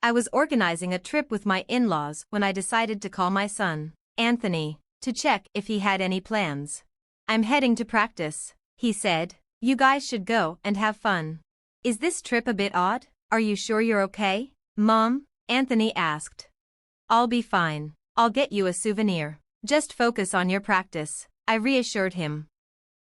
I was organizing a trip with my in-laws when I decided to call my son, Anthony, to check if he had any plans. "I'm heading to practice," he said. "You guys should go and have fun." "Is this trip a bit odd? Are you sure you're okay, Mom?" Anthony asked. "I'll be fine. I'll get you a souvenir. Just focus on your practice," I reassured him.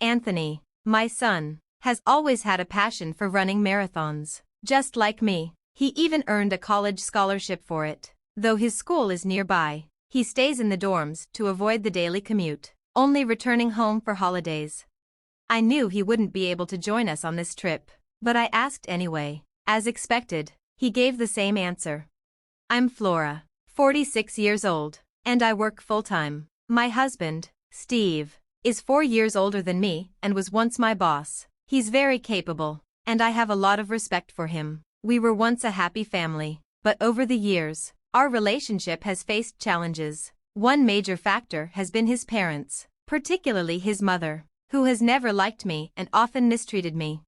Anthony, my son, has always had a passion for running marathons, just like me. He even earned a college scholarship for it. Though his school is nearby, he stays in the dorms to avoid the daily commute, only returning home for holidays. I knew he wouldn't be able to join us on this trip, but I asked anyway. As expected, he gave the same answer. "I'm Flora, 46 years old, and I work full-time. My husband, Steve, is 4 years older than me and was once my boss. He's very capable, and I have a lot of respect for him. We were once a happy family, but over the years, our relationship has faced challenges. One major factor has been his parents, particularly his mother, who has never liked me and often mistreated me.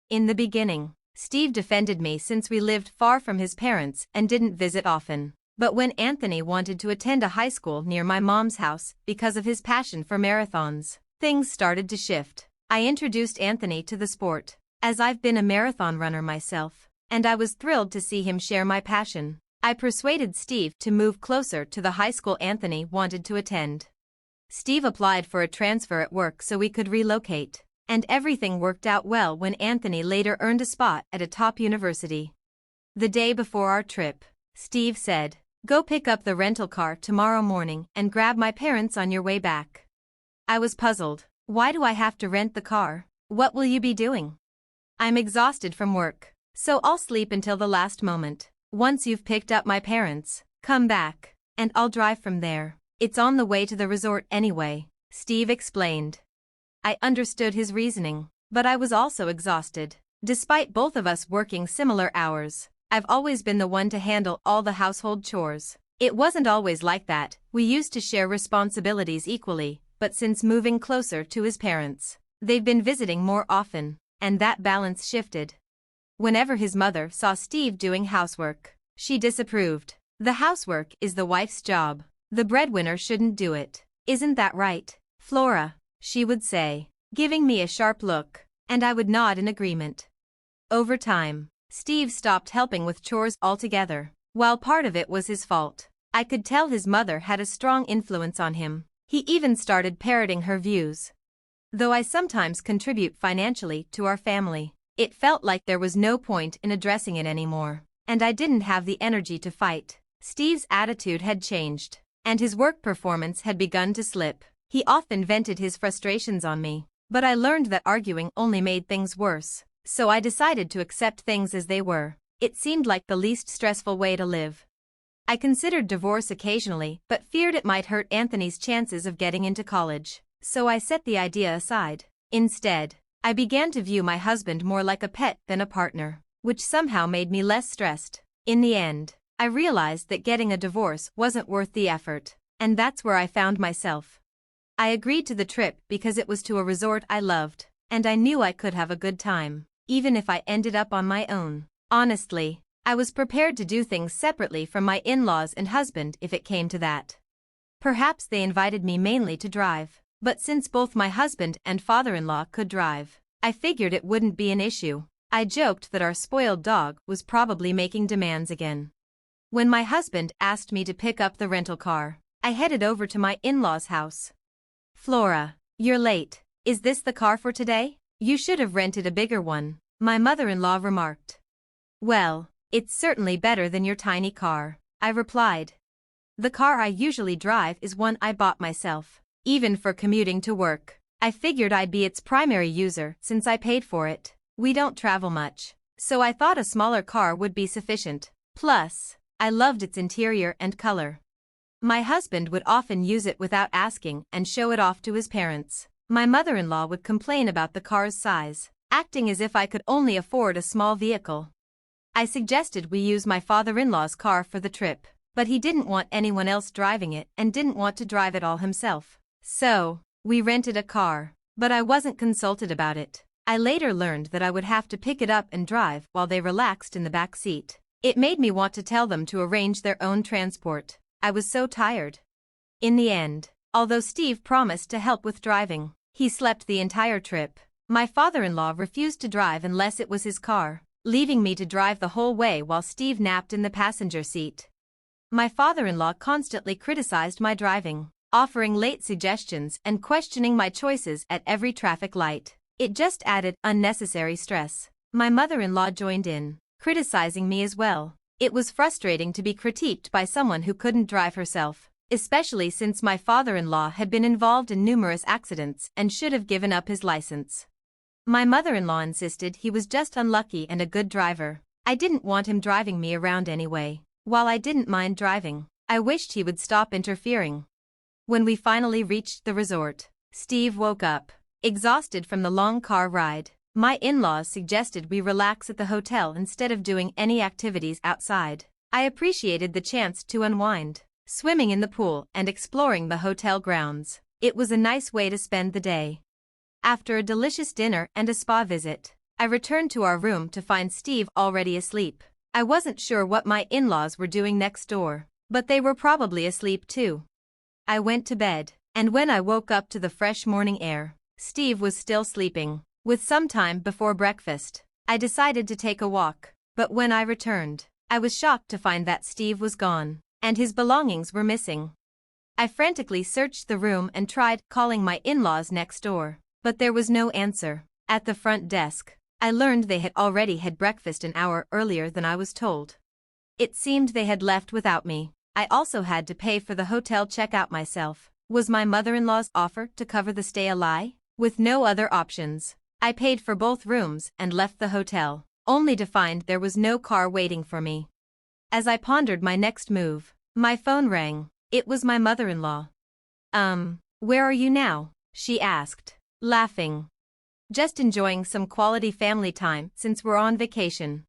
In the beginning, Steve defended me since we lived far from his parents and didn't visit often. But when Anthony wanted to attend a high school near my mom's house because of his passion for marathons, things started to shift. I introduced Anthony to the sport, as I've been a marathon runner myself, and I was thrilled to see him share my passion. I persuaded Steve to move closer to the high school Anthony wanted to attend. Steve applied for a transfer at work so we could relocate, and everything worked out well when Anthony later earned a spot at a top university. The day before our trip, Steve said, "Go pick up the rental car tomorrow morning and grab my parents on your way back." I was puzzled. "Why do I have to rent the car? What will you be doing?" "I'm exhausted from work, so I'll sleep until the last moment. Once you've picked up my parents, come back, and I'll drive from there. It's on the way to the resort anyway," Steve explained. I understood his reasoning, but I was also exhausted. Despite both of us working similar hours, I've always been the one to handle all the household chores. It wasn't always like that. We used to share responsibilities equally, but since moving closer to his parents, they've been visiting more often, and that balance shifted. Whenever his mother saw Steve doing housework, she disapproved. "The housework is the wife's job. The breadwinner shouldn't do it. Isn't that right, Flora?" she would say, giving me a sharp look, and I would nod in agreement. Over time, Steve stopped helping with chores altogether. While part of it was his fault, I could tell his mother had a strong influence on him. He even started parroting her views. Though I sometimes contribute financially to our family, it felt like there was no point in addressing it anymore, and I didn't have the energy to fight. Steve's attitude had changed, and his work performance had begun to slip. He often vented his frustrations on me, but I learned that arguing only made things worse. So I decided to accept things as they were. It seemed like the least stressful way to live. I considered divorce occasionally, but feared it might hurt Anthony's chances of getting into college, so I set the idea aside. Instead, I began to view my husband more like a pet than a partner, which somehow made me less stressed. In the end, I realized that getting a divorce wasn't worth the effort, and that's where I found myself. I agreed to the trip because it was to a resort I loved, and I knew I could have a good time, even if I ended up on my own. Honestly, I was prepared to do things separately from my in-laws and husband if it came to that. Perhaps they invited me mainly to drive, but since both my husband and father-in-law could drive, I figured it wouldn't be an issue. I joked that our spoiled dog was probably making demands again. When my husband asked me to pick up the rental car, I headed over to my in-laws' house. "Flora, you're late. Is this the car for today? You should have rented a bigger one," my mother-in-law remarked. "Well, it's certainly better than your tiny car," I replied. "The car I usually drive is one I bought myself. Even for commuting to work, I figured I'd be its primary user since I paid for it. We don't travel much, so I thought a smaller car would be sufficient. Plus, I loved its interior and color. My husband would often use it without asking and show it off to his parents. My mother-in-law would complain about the car's size, acting as if I could only afford a small vehicle. I suggested we use my father-in-law's car for the trip, but he didn't want anyone else driving it and didn't want to drive it all himself. So, we rented a car, but I wasn't consulted about it. I later learned that I would have to pick it up and drive while they relaxed in the back seat. It made me want to tell them to arrange their own transport. I was so tired. In the end, although Steve promised to help with driving, he slept the entire trip. My father-in-law refused to drive unless it was his car, leaving me to drive the whole way while Steve napped in the passenger seat. My father-in-law constantly criticized my driving, offering late suggestions and questioning my choices at every traffic light. It just added unnecessary stress. My mother-in-law joined in, criticizing me as well. It was frustrating to be critiqued by someone who couldn't drive herself, especially since my father-in-law had been involved in numerous accidents and should have given up his license. My mother-in-law insisted he was just unlucky and a good driver. I didn't want him driving me around anyway. While I didn't mind driving, I wished he would stop interfering. When we finally reached the resort, Steve woke up, exhausted from the long car ride. My in-laws suggested we relax at the hotel instead of doing any activities outside. I appreciated the chance to unwind, swimming in the pool and exploring the hotel grounds. It was a nice way to spend the day. After a delicious dinner and a spa visit, I returned to our room to find Steve already asleep. I wasn't sure what my in-laws were doing next door, but they were probably asleep too. I went to bed, and when I woke up to the fresh morning air, Steve was still sleeping. With some time before breakfast, I decided to take a walk, but when I returned, I was shocked to find that Steve was gone, and his belongings were missing. I frantically searched the room and tried calling my in-laws next door, but there was no answer. At the front desk, I learned they had already had breakfast an hour earlier than I was told. It seemed they had left without me. I also had to pay for the hotel checkout myself. Was my mother-in-law's offer to cover the stay a lie? With no other options, I paid for both rooms and left the hotel, only to find there was no car waiting for me. As I pondered my next move, my phone rang. It was my mother-in-law. Where are you now?" she asked, laughing. "Just enjoying some quality family time since we're on vacation."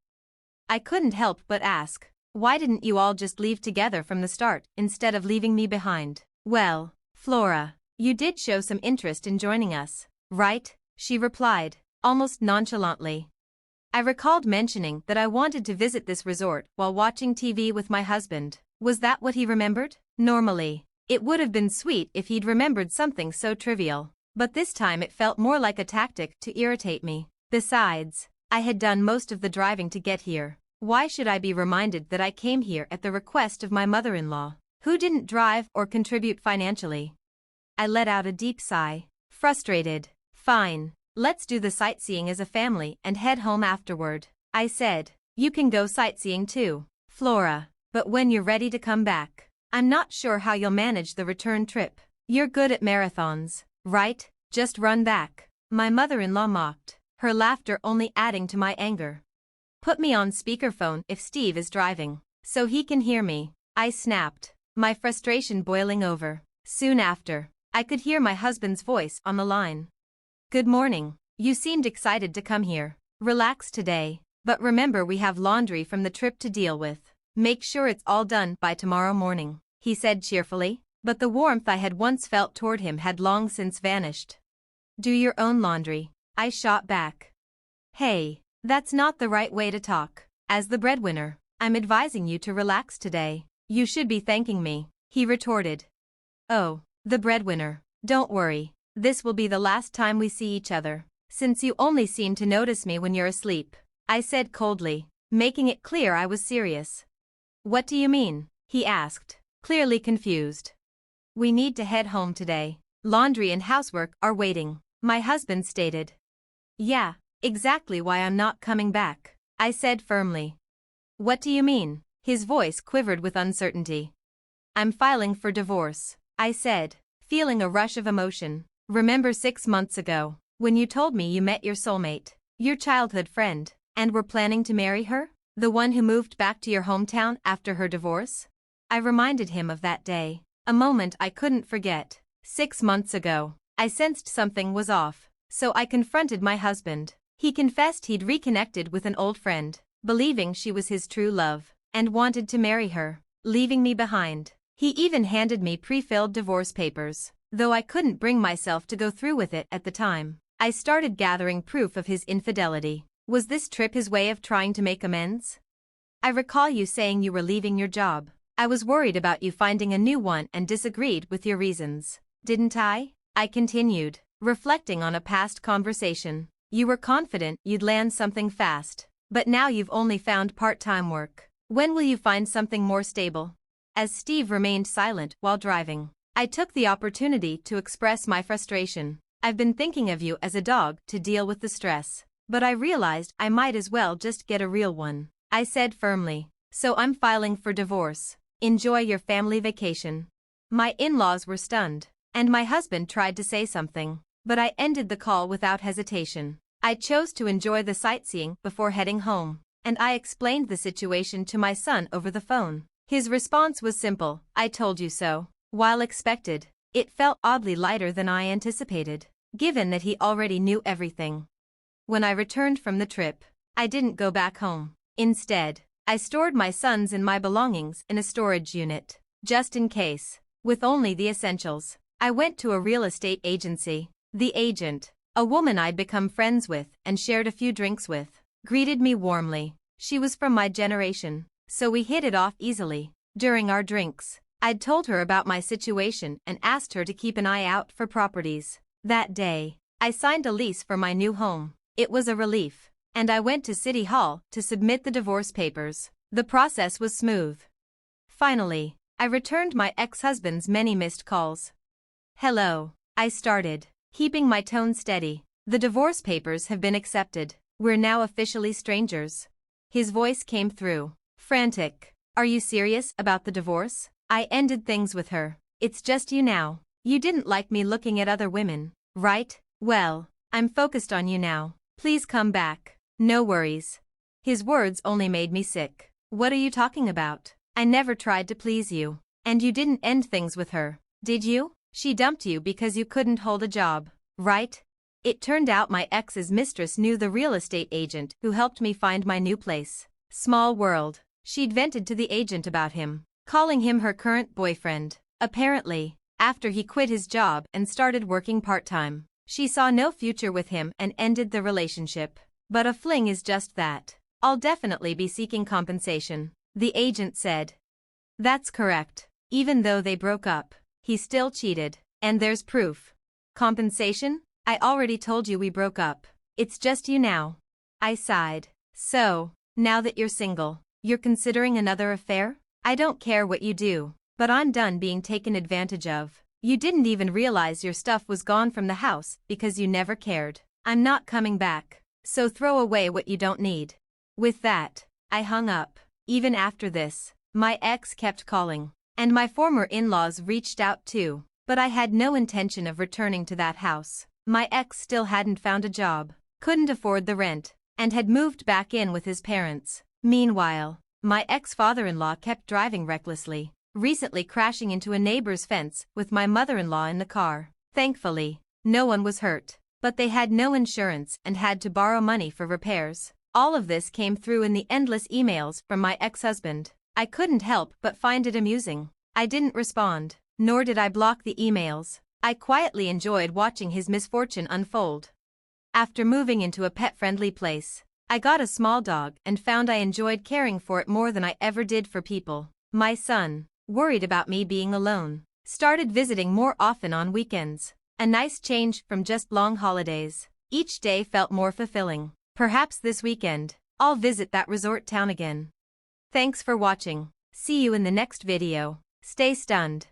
I couldn't help but ask, "Why didn't you all just leave together from the start instead of leaving me behind?" "Well, Flora, you did show some interest in joining us, right?" she replied, almost nonchalantly. I recalled mentioning that I wanted to visit this resort while watching TV with my husband. Was that what he remembered? Normally, it would have been sweet if he'd remembered something so trivial, but this time it felt more like a tactic to irritate me. Besides, I had done most of the driving to get here. Why should I be reminded that I came here at the request of my mother-in-law, who didn't drive or contribute financially? I let out a deep sigh, frustrated. "Fine, let's do the sightseeing as a family and head home afterward," I said. "You can go sightseeing too, Flora, but when you're ready to come back. I'm not sure how you'll manage the return trip. You're good at marathons, right? Just run back," my mother-in-law mocked, her laughter only adding to my anger. "Put me on speakerphone if Steve is driving, so he can hear me," I snapped, my frustration boiling over. Soon after, I could hear my husband's voice on the line. "Good morning. You seemed excited to come here. Relax today, but remember we have laundry from the trip to deal with. Make sure it's all done by tomorrow morning," he said cheerfully, but the warmth I had once felt toward him had long since vanished. "Do your own laundry," I shot back. "Hey, that's not the right way to talk. As the breadwinner, I'm advising you to relax today. You should be thanking me," he retorted. "Oh, the breadwinner. Don't worry. This will be the last time we see each other, since you only seem to notice me when you're asleep," I said coldly, making it clear I was serious. "What do you mean?" he asked, clearly confused. "We need to head home today. Laundry and housework are waiting," my husband stated. "Yeah, exactly why I'm not coming back," I said firmly. "What do you mean?" His voice quivered with uncertainty. "I'm filing for divorce," I said, feeling a rush of emotion. "Remember 6 months ago, when you told me you met your soulmate, your childhood friend, and were planning to marry her? The one who moved back to your hometown after her divorce?" I reminded him of that day, a moment I couldn't forget. 6 months ago, I sensed something was off, so I confronted my husband. He confessed he'd reconnected with an old friend, believing she was his true love, and wanted to marry her, leaving me behind. He even handed me pre-filled divorce papers, though I couldn't bring myself to go through with it at the time. I started gathering proof of his infidelity. Was this trip his way of trying to make amends? I recall you saying you were leaving your job. I was worried about you finding a new one and disagreed with your reasons. Didn't I? I continued, reflecting on a past conversation. You were confident you'd land something fast. But now you've only found part-time work. When will you find something more stable? As Steve remained silent while driving, I took the opportunity to express my frustration. I've been thinking of you as a dog to deal with the stress. But I realized I might as well just get a real one. I said firmly. So I'm filing for divorce. Enjoy your family vacation. My in-laws were stunned, and my husband tried to say something, but I ended the call without hesitation. I chose to enjoy the sightseeing before heading home, and I explained the situation to my son over the phone. His response was simple, I told you so. While expected, it felt oddly lighter than I anticipated, given that he already knew everything. When I returned from the trip, I didn't go back home. Instead, I stored my sons and my belongings in a storage unit, just in case, with only the essentials. I went to a real estate agency. The agent, a woman I'd become friends with and shared a few drinks with, greeted me warmly. She was from my generation, so we hit it off easily. During our drinks, I'd told her about my situation and asked her to keep an eye out for properties. That day, I signed a lease for my new home. It was a relief, and I went to City Hall to submit the divorce papers. The process was smooth. Finally, I returned my ex-husband's many missed calls. Hello, I started, keeping my tone steady. The divorce papers have been accepted. We're now officially strangers. His voice came through, frantic. Are you serious about the divorce? I ended things with her. It's just you now. You didn't like me looking at other women, right? Well, I'm focused on you now. Please come back. No worries. His words only made me sick. What are you talking about? I never tried to please you. And you didn't end things with her, did you? She dumped you because you couldn't hold a job, right? It turned out my ex's mistress knew the real estate agent who helped me find my new place. Small world. She'd vented to the agent about him, calling him her current boyfriend. Apparently, after he quit his job and started working part-time, she saw no future with him and ended the relationship. But a fling is just that. I'll definitely be seeking compensation, the agent said. That's correct. Even though they broke up, he still cheated. And there's proof. Compensation? I already told you we broke up. It's just you now. I sighed. So, now that you're single, you're considering another affair? I don't care what you do, but I'm done being taken advantage of. You didn't even realize your stuff was gone from the house because you never cared. I'm not coming back, so throw away what you don't need. With that, I hung up. Even after this, my ex kept calling, and my former in-laws reached out too, but I had no intention of returning to that house. My ex still hadn't found a job, couldn't afford the rent, and had moved back in with his parents. Meanwhile, my ex-father-in-law kept driving recklessly, recently crashing into a neighbor's fence with my mother-in-law in the car. Thankfully, no one was hurt, but they had no insurance and had to borrow money for repairs. All of this came through in the endless emails from my ex-husband. I couldn't help but find it amusing. I didn't respond, nor did I block the emails. I quietly enjoyed watching his misfortune unfold. After moving into a pet-friendly place, I got a small dog and found I enjoyed caring for it more than I ever did for people. My son, worried about me being alone, started visiting more often on weekends. A nice change from just long holidays. Each day felt more fulfilling. Perhaps this weekend, I'll visit that resort town again. Thanks for watching. See you in the next video. Stay stunned.